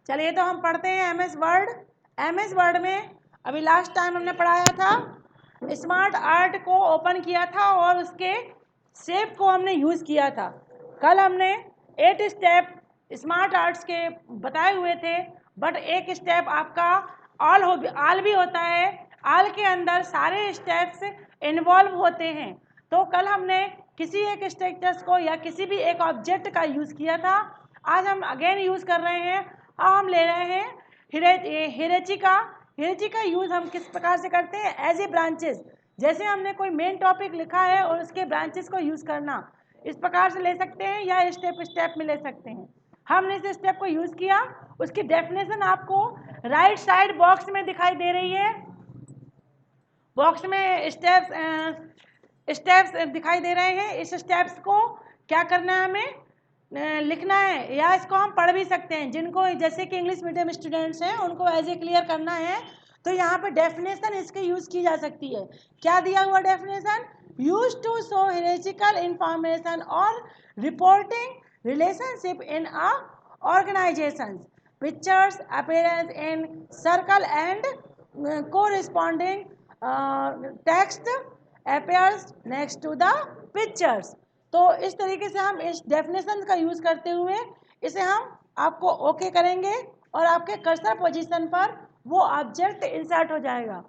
चलिए तो हम पढ़ते हैं एमएस वर्ड। एमएस वर्ड में अभी लास्ट टाइम हमने पढ़ाया था, स्मार्ट आर्ट को ओपन किया था और उसके शेप को हमने यूज़ किया था। कल हमने 8 स्टेप स्मार्ट आर्ट्स के बताए हुए थे, बट एक स्टेप आपका आल भी होता है। आल के अंदर सारे स्टेप्स इन्वॉल्व होते हैं। तो कल हमने किसी एक स्ट्रक्चर्स को या किसी भी एक ऑब्जेक्ट का यूज़ किया था। आज हम अगेन यूज़ कर रहे हैं। अब हम ले रहे हैं हिरेची का यूज़ हम किस प्रकार से करते हैं, एज ए ब्रांचेस। जैसे हमने कोई मेन टॉपिक लिखा है और उसके ब्रांचेस को यूज़ करना, इस प्रकार से ले सकते हैं या स्टेप स्टेप में ले सकते हैं। हमने इस स्टेप को यूज़ किया, उसकी डेफिनेशन आपको राइट साइड बॉक्स में दिखाई दे रही है। बॉक्स में स्टेप्स दिखाई दे रहे हैं। इस स्टेप्स को क्या करना है, हमें लिखना है, या इसको हम पढ़ भी सकते हैं। जिनको जैसे कि इंग्लिश मीडियम स्टूडेंट्स हैं उनको एज ए क्लियर करना है, तो यहाँ पे डेफिनेशन इसकी यूज़ की जा सकती है। क्या दिया हुआ definition, use to show hierarchical information और reporting relationship in a organization, pictures appearance in circle and corresponding text appears next to the pictures। तो इस तरीके से हम इस डेफिनेशन का यूज़ करते हुए इसे हम आपको ओके करेंगे और आपके कर्सर पोजीशन पर वो ऑब्जेक्ट इंसर्ट हो जाएगा।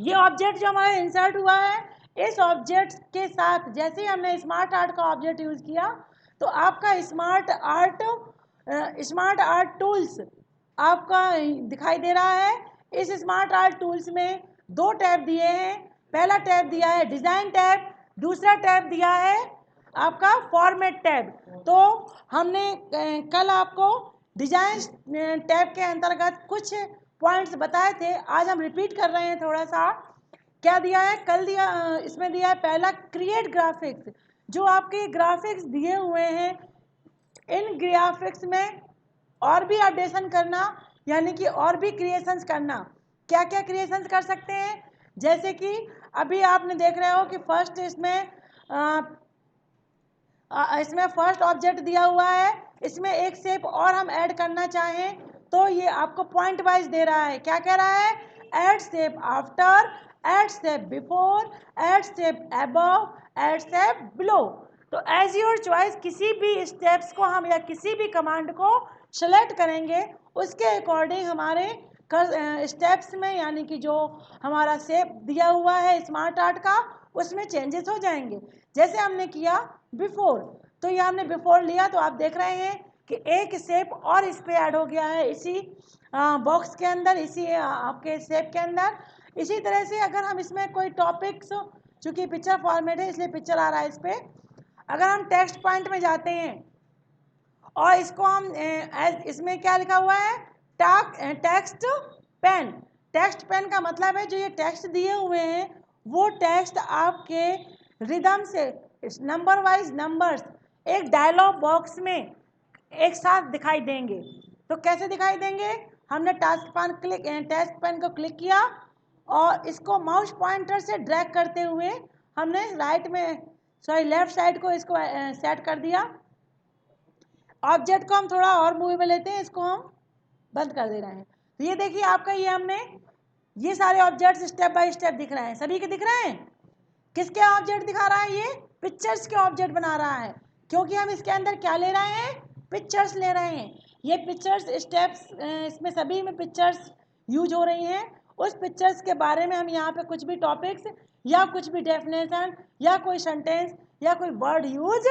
ये ऑब्जेक्ट जो हमारा इंसर्ट हुआ है, इस ऑब्जेक्ट के साथ जैसे ही हमने स्मार्ट आर्ट का ऑब्जेक्ट यूज़ किया, तो आपका स्मार्ट आर्ट टूल्स आपका दिखाई दे रहा है। इस स्मार्ट आर्ट टूल्स में 2 टैब दिए हैं। पहला टैब दिया है डिज़ाइन टैब, दूसरा टैब दिया है आपका फॉर्मेट टैब। तो हमने कल आपको डिजाइन टैब के अंतर्गत कुछ पॉइंट्स बताए थे, आज हम रिपीट कर रहे हैं थोड़ा सा। क्या दिया है, कल दिया इसमें दिया है पहला क्रिएट ग्राफिक्स। जो आपके ग्राफिक्स दिए हुए हैं, इन ग्राफिक्स में और भी अपडेशन करना, यानी कि और भी क्रिएशंस करना। क्या क्या क्रिएशंस कर सकते हैं, जैसे कि अभी आपने देख रहे हो कि फर्स्ट इसमें फर्स्ट ऑब्जेक्ट दिया हुआ है, इसमें एक शेप और हम ऐड करना चाहें तो ये आपको पॉइंट वाइज दे रहा है। क्या कह रहा है, add shape after, add shape before, add shape above, add shape below. तो एज योर चॉइस किसी भी स्टेप्स को हम या किसी भी कमांड को सेलेक्ट करेंगे, उसके अकॉर्डिंग हमारे स्टेप्स में, यानी कि जो हमारा शेप दिया हुआ है स्मार्ट आर्ट का, उसमें चेंजेस हो जाएंगे। जैसे हमने किया बिफोर, तो ये हमने बिफोर लिया तो आप देख रहे हैं कि एक शेप और इस पे ऐड हो गया है इसी बॉक्स के अंदर, इसी आपके शेप के अंदर। इसी तरह से अगर हम इसमें कोई टॉपिक्स, चूंकि पिक्चर फॉर्मेट है इसलिए पिक्चर आ रहा है इस पर, अगर हम टेक्स्ट पॉइंट में जाते हैं और इसको हम इसमें क्या लिखा हुआ है, टेक्स्ट पेन। टेक्स्ट पेन का मतलब है जो ये टेक्स्ट दिए हुए हैं वो टेक्स्ट आपके रिदम से नंबर वाइज नंबर्स एक डायलॉग बॉक्स में एक साथ दिखाई देंगे। तो कैसे दिखाई देंगे, हमने टेक्स्ट पेन को क्लिक किया और इसको माउस पॉइंटर से ड्रैग करते हुए हमने लेफ्ट साइड को इसको सेट कर दिया। ऑब्जेक्ट को हम थोड़ा और मूवी में लेते हैं, इसको हम बंद कर दे रहे हैं। तो ये देखिए आपका ये सारे ऑब्जेक्ट्स स्टेप बाय स्टेप दिख रहे हैं, सभी के दिख रहे हैं। किसके ऑब्जेक्ट दिखा रहा है, ये पिक्चर्स के ऑब्जेक्ट बना रहा है, क्योंकि हम इसके अंदर क्या ले रहे हैं, पिक्चर्स ले रहे हैं। ये पिक्चर्स स्टेप्स, इसमें सभी में पिक्चर्स यूज हो रही हैं। उस पिक्चर्स के बारे में हम यहाँ पे कुछ भी टॉपिक्स या कुछ भी डेफिनेशन या कोई सेंटेंस या कोई वर्ड यूज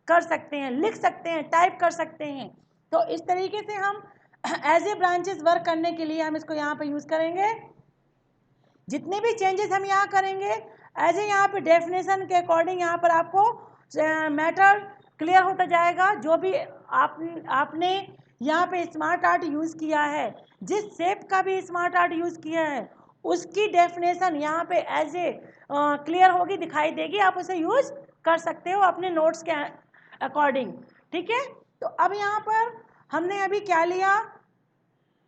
कर सकते हैं, लिख सकते हैं, टाइप कर सकते हैं। तो इस तरीके से हम एज ए ब्रांचेस वर्क करने के लिए हम इसको यहाँ पे यूज़ करेंगे। जितने भी चेंजेस हम यहाँ करेंगे एज ए यहाँ पे डेफिनेशन के अकॉर्डिंग यहाँ पर आपको मैटर क्लियर होता जाएगा। जो भी आपने यहाँ पे स्मार्ट आर्ट यूज़ किया है, जिस शेप का भी स्मार्ट आर्ट यूज़ किया है, उसकी डेफिनेशन यहाँ पे एज ए क्लियर होगी, दिखाई देगी। आप उसे यूज़ कर सकते हो अपने नोट्स के अकॉर्डिंग, ठीक है। तो अब यहाँ पर हमने अभी क्या लिया,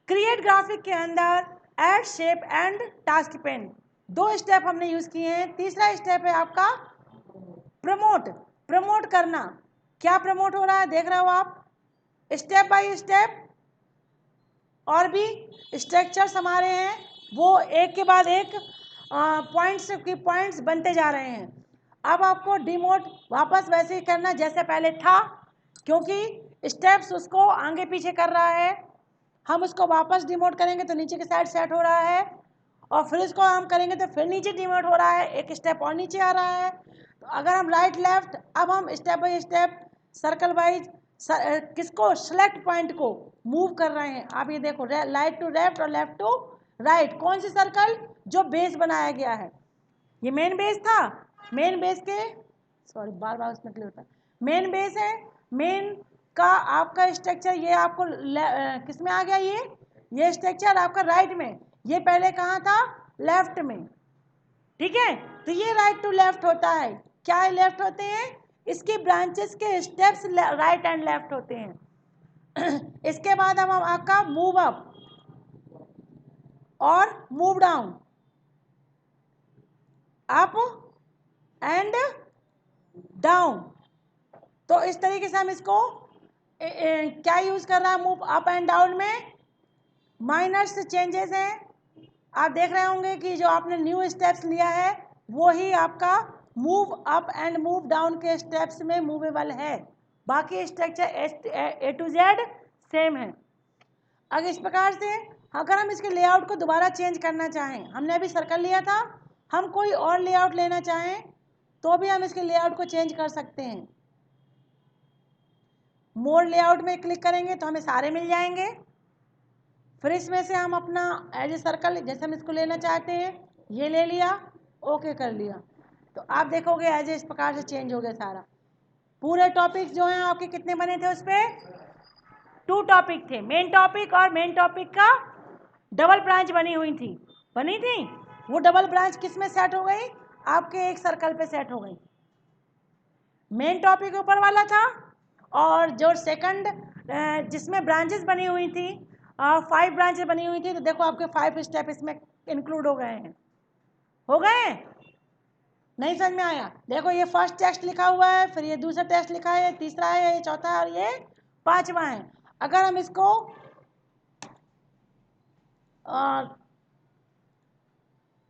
क्रिएट ग्राफिक के अंदर add shape and task pen, 2 step हमने यूज़ किए हैं। तीसरा स्टेप है आपका प्रमोट करना। क्या प्रमोट हो रहा है, देख रहे हो आप, स्टेप बाय स्टेप और भी स्ट्रक्चर्स हमारे हैं, वो एक के बाद एक पॉइंट्स बनते जा रहे हैं। अब आपको डिमोट वापस वैसे ही करना जैसे पहले था, क्योंकि स्टेप्स उसको आगे पीछे कर रहा है। हम उसको वापस डिमोट करेंगे तो नीचे की साइड सेट हो रहा है, और फिर इसको हम करेंगे तो फिर नीचे डिमोट हो रहा है, एक स्टेप और नीचे आ रहा है। तो अगर हम राइट लेफ्ट, अब हम step by step circle wise किसको, सेलेक्ट पॉइंट को मूव कर रहे हैं। आप ये देखो, राइट टू लेफ्ट और लेफ्ट टू राइट। कौन सी सर्कल, जो बेस बनाया गया है, ये मेन बेस था, मेन बेस के, सॉरी बार बार उसमें क्लियर होता है, मेन बेस है। मेन का आपका स्ट्रक्चर ये आपको किस में आ गया, ये स्ट्रक्चर आपका राइट में, ये पहले कहाँ था, लेफ्ट में, ठीक है। तो ये राइट टू लेफ्ट होता है। क्या लेफ्ट होते हैं, इसकी ब्रांचेस के स्टेप्स राइट एंड लेफ्ट होते हैं। इसके बाद हम आपका मूव अप और move down, up and down. तो इस तरीके से हम इसको क्या यूज कर रहा है, मूव अप एंड डाउन में माइनर चेंजेस हैं। आप देख रहे होंगे कि जो आपने न्यू स्टेप्स लिया है वो ही आपका move up and move down के स्टेप्स में मूवेबल है, बाकी structure A to Z same है। अगर इस प्रकार से अगर हम इसके लेआउट को दोबारा चेंज करना चाहें, हमने अभी सर्कल लिया था, हम कोई और लेआउट लेना चाहें तो भी हम इसके लेआउट को चेंज कर सकते हैं। मोर लेआउट में क्लिक करेंगे तो हमें सारे मिल जाएंगे। फिर इसमें से हम अपना एज ए सर्कल, जैसे हम इसको लेना चाहते हैं, ये ले लिया, ओके कर लिया, तो आप देखोगे एज ए इस प्रकार से चेंज हो गया सारा। पूरे टॉपिक जो हैं आपके कितने बने थे, उस पर 2 टॉपिक थे, मेन टॉपिक और मेन टॉपिक का डबल ब्रांच बनी थी। वो डबल ब्रांच किस में सेट हो गई, आपके एक सर्कल पे सेट हो गई। मेन टॉपिक ऊपर वाला था, और जो सेकंड जिसमें ब्रांचेस बनी हुई थी, 5 ब्रांचेस बनी हुई थी, तो देखो आपके 5 स्टेप इसमें इंक्लूड हो गए हैं। नहीं समझ में आया, देखो ये फर्स्ट टेक्स्ट लिखा हुआ है, फिर ये दूसरा टेक्स्ट लिखा है, ये तीसरा है, ये चौथा है, और ये 5वां है। अगर हम इसको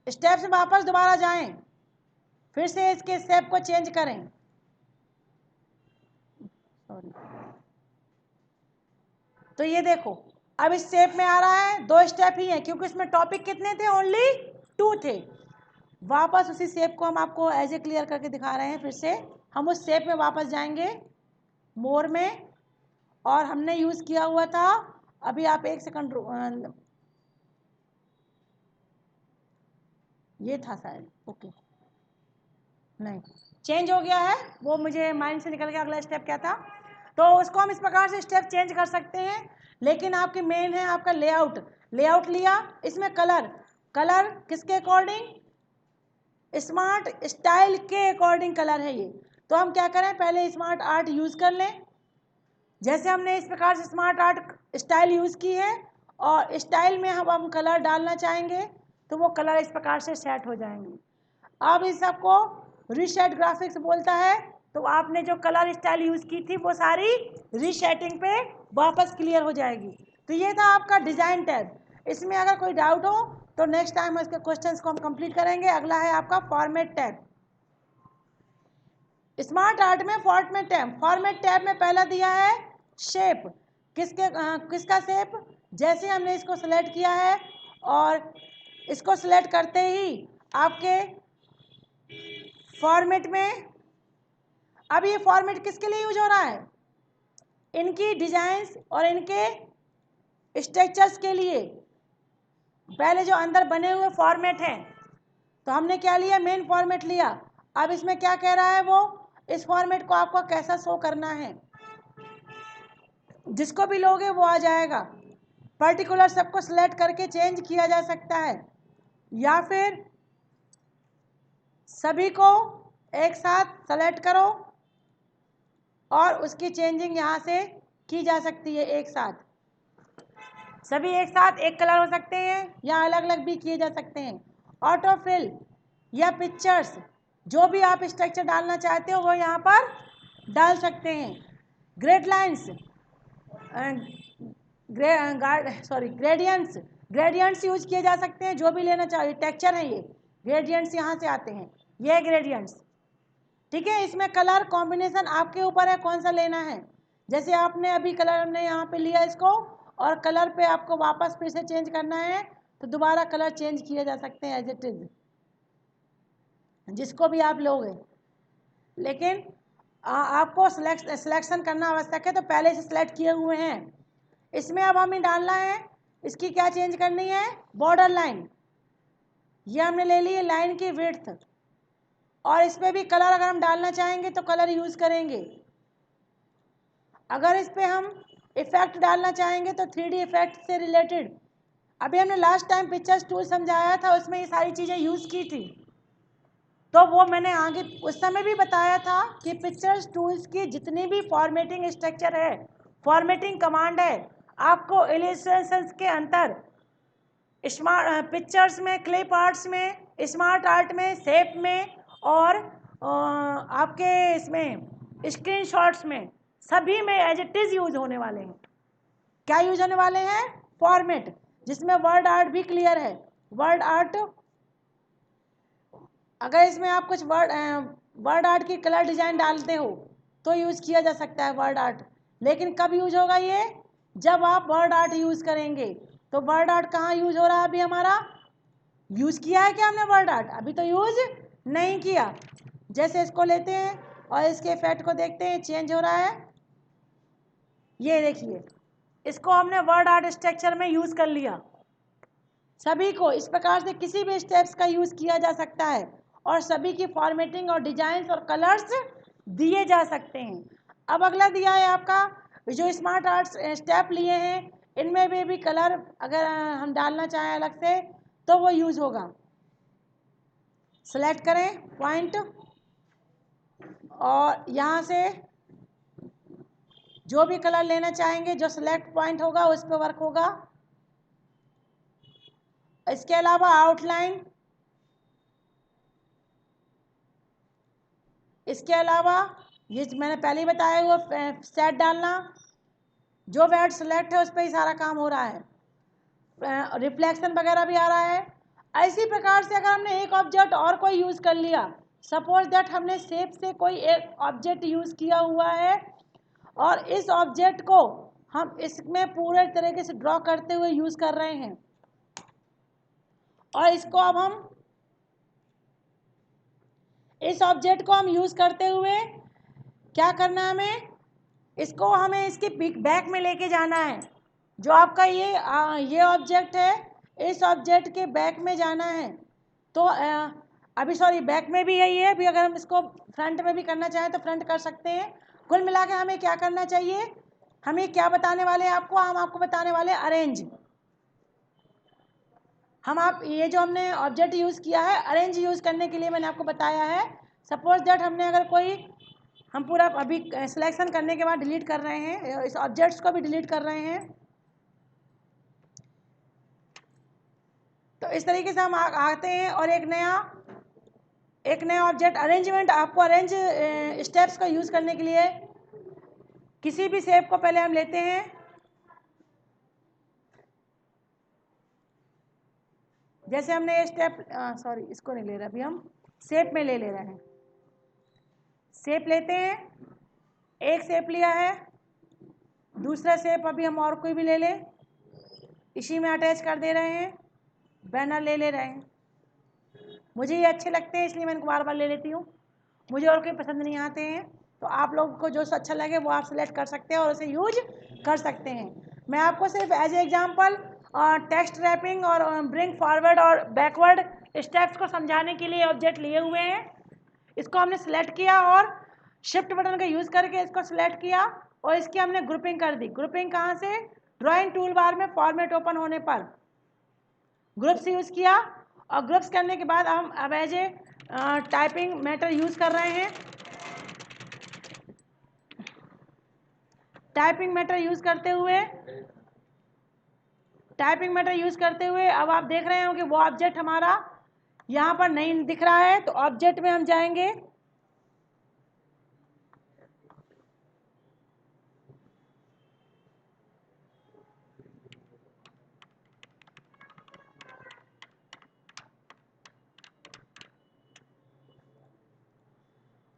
स्टेप से वापस दोबारा जाएं, फिर से इसके स्टेप को चेंज करें, सॉरी, तो ये देखो अब इस स्टेप में आ रहा है, 2 स्टेप ही है, क्योंकि इसमें टॉपिक कितने थे, ओनली 2 थे। वापस उसी शेप को हम आपको एज ए क्लियर करके दिखा रहे हैं। फिर से हम उस शेप में वापस जाएंगे, मोर में, और हमने यूज़ किया हुआ था, अभी आप 1 सेकंड, ये था शायद, ओके, नहीं चेंज हो गया है, वो मुझे माइंड से निकल गया, अगला स्टेप क्या था। तो उसको हम इस प्रकार से स्टेप चेंज कर सकते हैं। लेकिन आपकी मेन है आपका लेआउट लिया, इसमें कलर किसके अकॉर्डिंग, स्मार्ट स्टाइल के अकॉर्डिंग कलर है ये। तो हम क्या करें, पहले स्मार्ट आर्ट यूज़ कर लें, जैसे हमने इस प्रकार से स्मार्ट आर्ट स्टाइल यूज़ की है, और स्टाइल में हम कलर डालना चाहेंगे तो वो कलर इस प्रकार से सेट हो जाएंगे। अब इस सबको रीसेट ग्राफिक्स बोलता है। तो आपने जो कलर स्टाइल यूज़ की थी वो सारी रीसेटिंग पे वापस क्लियर हो जाएगी। तो ये था आपका डिज़ाइन टैब। इसमें अगर कोई डाउट हो तो नेक्स्ट टाइम इसके क्वेश्चंस को हम कंप्लीट करेंगे। अगला है आपका फॉर्मेट टैब। स्मार्ट आर्ट में फॉर्मेट टैब में पहला दिया है शेप, किसका शेप, जैसे हमने इसको सेलेक्ट किया है और इसको सेलेक्ट करते ही आपके फॉर्मेट में, अब ये फॉर्मेट किसके लिए यूज हो रहा है, इनकी डिजाइन्स और इनके स्ट्रक्चर्स के लिए। पहले जो अंदर बने हुए फॉर्मेट हैं, तो हमने क्या लिया, मेन फॉर्मेट लिया। अब इसमें क्या कह रहा है वो, इस फॉर्मेट को आपको कैसा शो करना है, जिसको भी लोगे वो आ जाएगा। पर्टिकुलर सबको सिलेक्ट करके चेंज किया जा सकता है, या फिर सभी को एक साथ सेलेक्ट करो और उसकी चेंजिंग यहाँ से की जा सकती है। एक साथ सभी एक साथ एक कलर हो सकते हैं, या अलग अलग भी किए जा सकते हैं। ऑटो फिल या पिक्चर्स, जो भी आप स्ट्रक्चर डालना चाहते हो वो यहाँ पर डाल सकते हैं। Grade lines, gradients, gradients use किए जा सकते हैं, जो भी लेना चाहिए। टेक्सचर है ये, ग्रेडियंट्स यहाँ से आते हैं, ये ग्रेडियंट्स। ठीक है, इसमें कलर कॉम्बिनेशन आपके ऊपर है कौन सा लेना है। जैसे आपने अभी कलर हमने यहाँ पे लिया इसको, और कलर पे आपको वापस फिर से चेंज करना है तो दोबारा कलर चेंज किए जा सकते हैं एज इट इज, जिसको भी आप लोगे। लेकिन आपको सिलेक्शन करना आवश्यक है, तो पहले से सिलेक्ट किए हुए हैं। इसमें अब हमें डालना है, इसकी क्या चेंज करनी है, बॉर्डर लाइन। ये हमने ले ली है लाइन की विड्थ, और इसमें भी कलर अगर हम डालना चाहेंगे तो कलर यूज़ करेंगे। अगर इस पर हम इफेक्ट डालना चाहेंगे तो 3D इफेक्ट से रिलेटेड, अभी हमने लास्ट टाइम पिक्चर्स टूल समझाया था, उसमें ये सारी चीज़ें यूज़ की थी, तो वो मैंने आगे उस समय भी बताया था कि पिक्चर्स टूल्स की जितनी भी फॉर्मेटिंग स्ट्रक्चर है, फॉर्मेटिंग कमांड है, आपको इलस्ट्रेशंस के अंतर, स्मार्ट पिक्चर्स में, क्लिप आर्ट्स में, स्मार्ट आर्ट में, शेप में, और आपके इसमें स्क्रीनशॉट्स में, सभी में एज इट इज़ यूज होने वाले हैं। क्या यूज होने वाले हैं, फॉर्मेट, जिसमें वर्ड आर्ट भी क्लियर है। वर्ड आर्ट, अगर इसमें आप कुछ वर्ड आर्ट की कलर डिजाइन डालते हो तो यूज किया जा सकता है वर्ड आर्ट। लेकिन कब यूज होगा ये, जब आप वर्ड आर्ट यूज करेंगे। तो वर्ड आर्ट कहाँ यूज हो रहा है अभी हमारा, यूज किया है क्या हमने वर्ड आर्ट, अभी तो यूज नहीं किया। जैसे इसको लेते हैं और इसके इफेक्ट को देखते हैं, चेंज हो रहा है, ये देखिए, इसको हमने वर्ड आर्ट स्ट्रक्चर में यूज कर लिया। सभी को इस प्रकार से किसी भी स्टेप्स का यूज किया जा सकता है, और सभी की फॉर्मेटिंग और डिजाइन और कलर्स दिए जा सकते हैं। अब अगला दिया है आपका, जो स्मार्ट आर्ट स्टेप लिए हैं, इनमें भी कलर अगर हम डालना चाहें अलग से तो वो यूज होगा। सेलेक्ट करें पॉइंट, और यहाँ से जो भी कलर लेना चाहेंगे, जो सिलेक्ट पॉइंट होगा उस पर वर्क होगा। इसके अलावा आउटलाइन, इसके अलावा ये मैंने पहले ही बताया हुआ सेट डालना, जो वर्ड सेलेक्ट है उस पर ही सारा काम हो रहा है, रिफ्लेक्शन वगैरह भी आ रहा है। इसी प्रकार से अगर हमने एक ऑब्जेक्ट और कोई यूज़ कर लिया, सपोज दैट हमने शेप से कोई एक ऑब्जेक्ट यूज़ किया हुआ है, और इस ऑब्जेक्ट को हम इसमें पूरे तरीके से ड्रॉ करते हुए यूज़ कर रहे हैं, और इसको अब हम इस ऑब्जेक्ट को हम यूज़ करते हुए क्या करना है, हमें इसको हमें इसके बैक में लेके जाना है। जो आपका ये ऑब्जेक्ट है, इस ऑब्जेक्ट के बैक में जाना है। तो अभी सॉरी, बैक में भी यही है, अभी अगर हम इसको फ्रंट में भी करना चाहें तो फ्रंट कर सकते हैं। कुल मिला के हमें क्या करना चाहिए, हमें क्या बताने वाले हैं आपको, हम आपको बताने वाले अरेंज। ये जो हमने ऑब्जेक्ट यूज़ किया है, अरेंज यूज़ करने के लिए मैंने आपको बताया है। सपोज दैट हमने अगर कोई, हम पूरा अभी सिलेक्शन करने के बाद डिलीट कर रहे हैं, इस ऑब्जेक्ट्स को भी डिलीट कर रहे हैं। तो इस तरीके से हम आते हैं, और एक नया ऑब्जेक्ट अरेंजमेंट, आपको अरेंज स्टेप्स का यूज़ करने के लिए किसी भी शेप को पहले हम लेते हैं, जैसे हमने ये स्टेप, सॉरी इसको नहीं ले रहे, अभी हम शेप में ले रहे हैं। शेप लेते हैं, एक शेप लिया है, दूसरा शेप अभी हम और कोई भी ले लें, इसी में अटैच कर दे रहे हैं, बैनर ले रहे हैं। मुझे ये अच्छे लगते हैं इसलिए मैं इनको बार बार ले लेती हूँ, मुझे और कोई पसंद नहीं आते हैं। तो आप लोगों को जो अच्छा लगे वो आप सेलेक्ट कर सकते हैं और उसे यूज कर सकते हैं। मैं आपको सिर्फ एज एग्जांपल टेक्स्ट रैपिंग और ब्रिंग फॉरवर्ड और बैकवर्ड स्टेप्स को समझाने के लिए ऑब्जेक्ट लिए हुए हैं। इसको हमने सेलेक्ट किया और शिफ्ट बटन का यूज़ करके इसको सिलेक्ट किया, और इसकी हमने ग्रुपिंग कर दी। ग्रुपिंग कहाँ से, ड्राइंग टूल बार में फॉर्मेट ओपन होने पर ग्रुप्स यूज़ किया, और ग्रुप्स करने के बाद हम अब as a typing matter use कर रहे हैं। टाइपिंग मैटर यूज़ करते हुए अब आप देख रहे हो कि वो ऑब्जेक्ट हमारा यहाँ पर नहीं दिख रहा है। तो ऑब्जेक्ट में हम जाएंगे,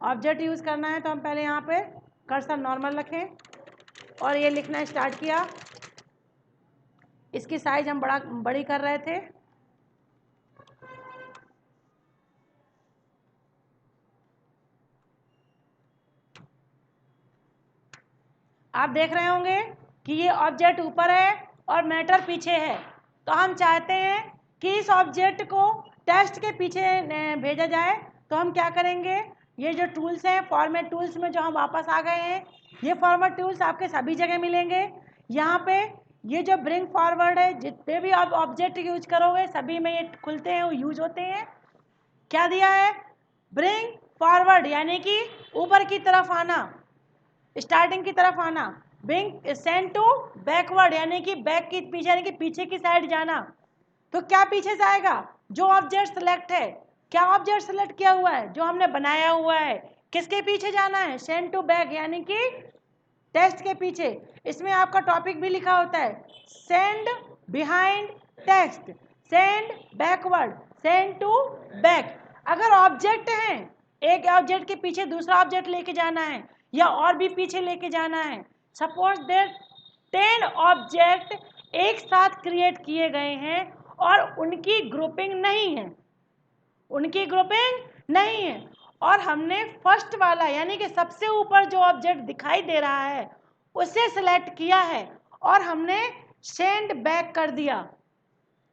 ऑब्जेक्ट यूज़ करना है तो हम पहले यहाँ पे कर्सर नॉर्मल रखें और ये लिखना स्टार्ट किया। इसकी साइज हम बड़ी कर रहे थे। आप देख रहे होंगे कि ये ऑब्जेक्ट ऊपर है और मैटर पीछे है, तो हम चाहते हैं कि इस ऑब्जेक्ट को टेक्स्ट के पीछे भेजा जाए। तो हम क्या करेंगे, ये जो टूल्स हैं फॉर्मेट टूल्स में जो हम वापस आ गए हैं, ये फॉर्मेट टूल्स आपके सभी जगह मिलेंगे। यहाँ पे ये जो ब्रिंग फॉरवर्ड है, जितने भी आप ऑब्जेक्ट यूज करोगे सभी में ये खुलते हैं, वो यूज होते हैं। क्या दिया है, ब्रिंग फॉरवर्ड यानी कि ऊपर की तरफ आना, स्टार्टिंग की तरफ आना। ब्रिंग सेंड टू बैकवर्ड यानी कि बैक की पीछे, यानी कि पीछे की साइड जाना। तो क्या पीछे जाएगा, जो ऑब्जेक्ट सेलेक्ट है, क्या ऑब्जेक्ट सेलेक्ट किया हुआ है, जो हमने बनाया हुआ है, किसके पीछे जाना है, सेंड टू बैक यानी कि टेक्स्ट के पीछे। इसमें आपका टॉपिक भी लिखा होता है, send behind text, send backward, send to back. अगर ऑब्जेक्ट है, एक ऑब्जेक्ट के पीछे दूसरा ऑब्जेक्ट लेके जाना है या और भी पीछे लेके जाना है, सपोज दैट 10 ऑब्जेक्ट एक साथ क्रिएट किए गए हैं और उनकी ग्रुपिंग नहीं है, उनकी ग्रुपिंग नहीं है, और हमने फर्स्ट वाला यानी कि सबसे ऊपर जो ऑब्जेक्ट दिखाई दे रहा है उसे सिलेक्ट किया है और हमने सेंड बैक कर दिया,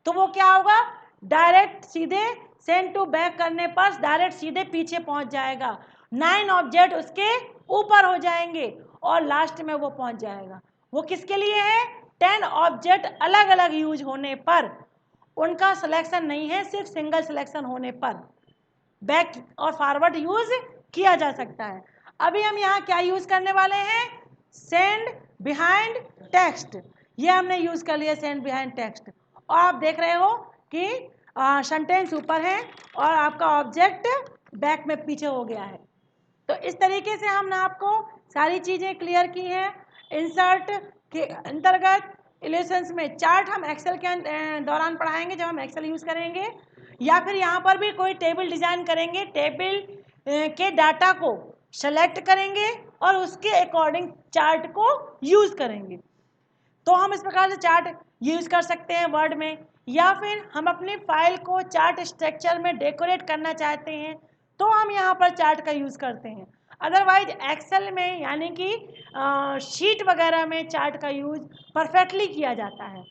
तो वो क्या होगा, डायरेक्ट सीधे सेंड टू बैक करने पर डायरेक्ट सीधे पीछे पहुंच जाएगा। 9 ऑब्जेक्ट उसके ऊपर हो जाएंगे और लास्ट में वो पहुंच जाएगा। वो किसके लिए है, 10 ऑब्जेक्ट अलग अलग यूज होने पर, उनका सिलेक्शन नहीं है, सिर्फ सिंगल सिलेक्शन होने पर बैक और फॉरवर्ड यूज किया जा सकता है। अभी हम यहाँ क्या यूज करने वाले हैं, सेंड बिहाइंड टेक्स्ट, ये हमने यूज कर लिया सेंड बिहाइंड टेक्स्ट। और आप देख रहे हो कि सेंटेंस ऊपर है और आपका ऑब्जेक्ट बैक में पीछे हो गया है। तो इस तरीके से हमने आपको सारी चीज़ें क्लियर की हैं। इंसर्ट के अंतर्गत इल्यूस्ट्रेशंस में चार्ट हम एक्सेल के दौरान पढ़ाएंगे, जब हम एक्सेल यूज़ करेंगे, या फिर यहाँ पर भी कोई टेबल डिज़ाइन करेंगे, टेबल के डाटा को सेलेक्ट करेंगे और उसके अकॉर्डिंग चार्ट को यूज़ करेंगे। तो हम इस प्रकार से चार्ट यूज़ कर सकते हैं वर्ड में, या फिर हम अपनी फाइल को चार्ट स्ट्रक्चर में डेकोरेट करना चाहते हैं तो हम यहाँ पर चार्ट का यूज़ करते हैं। अदरवाइज एक्सेल में यानी कि शीट वगैरह में चार्ट का यूज़ परफेक्टली किया जाता है।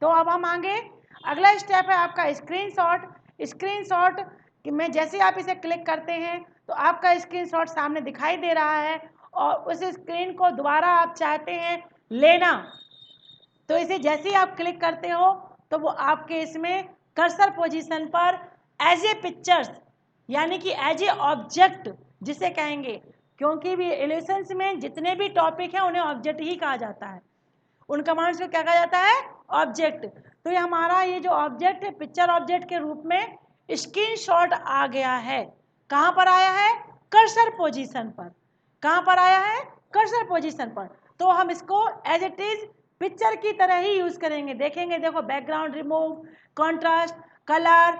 तो अब हम आगे, अगला स्टेप है आपका स्क्रीनशॉट। स्क्रीनशॉट में जैसे आप इसे क्लिक करते हैं तो आपका स्क्रीनशॉट सामने दिखाई दे रहा है और उस स्क्रीन को दोबारा आप चाहते हैं लेना, तो इसे जैसे ही आप क्लिक करते हो तो वो आपके इसमें कर्सर पोजीशन पर एज ए पिक्चर्स यानी कि एज ए ऑब्जेक्ट जिसे कहेंगे, क्योंकि भी इल्यूस्ट्रेशंस में जितने भी टॉपिक हैं उन्हें ऑब्जेक्ट ही कहा जाता है, उन कमांड्स को क्या कहा जाता है, ऑब्जेक्ट। तो ये हमारा ये जो ऑब्जेक्ट है पिक्चर ऑब्जेक्ट के रूप में स्क्रीनशॉट आ गया है। कहाँ पर आया है, कर्सर पोजीशन पर। कहाँ पर आया है, कर्सर पोजीशन पर। तो हम इसको एज इट इज पिक्चर की तरह ही यूज करेंगे। देखेंगे, देखो background remove, contrast, colour,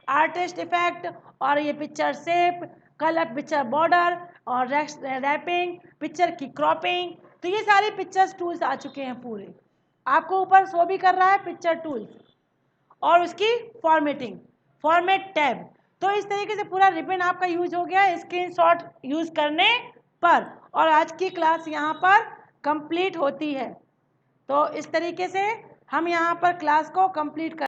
artist effect, और ये picture shape, colour, picture border, और रैपिंग, पिक्चर की क्रॉपिंग। तो ये सारे पिक्चर्स टूल्स आ चुके हैं पूरे, आपको ऊपर शो भी कर रहा है पिक्चर टूल्स और उसकी फॉर्मेटिंग, फॉर्मेट टैब। तो इस तरीके से पूरा रिबन आपका यूज हो गया स्क्रीनशॉट यूज करने पर, और आज की क्लास यहाँ पर कंप्लीट होती है। तो इस तरीके से हम यहाँ पर क्लास को कंप्लीट कर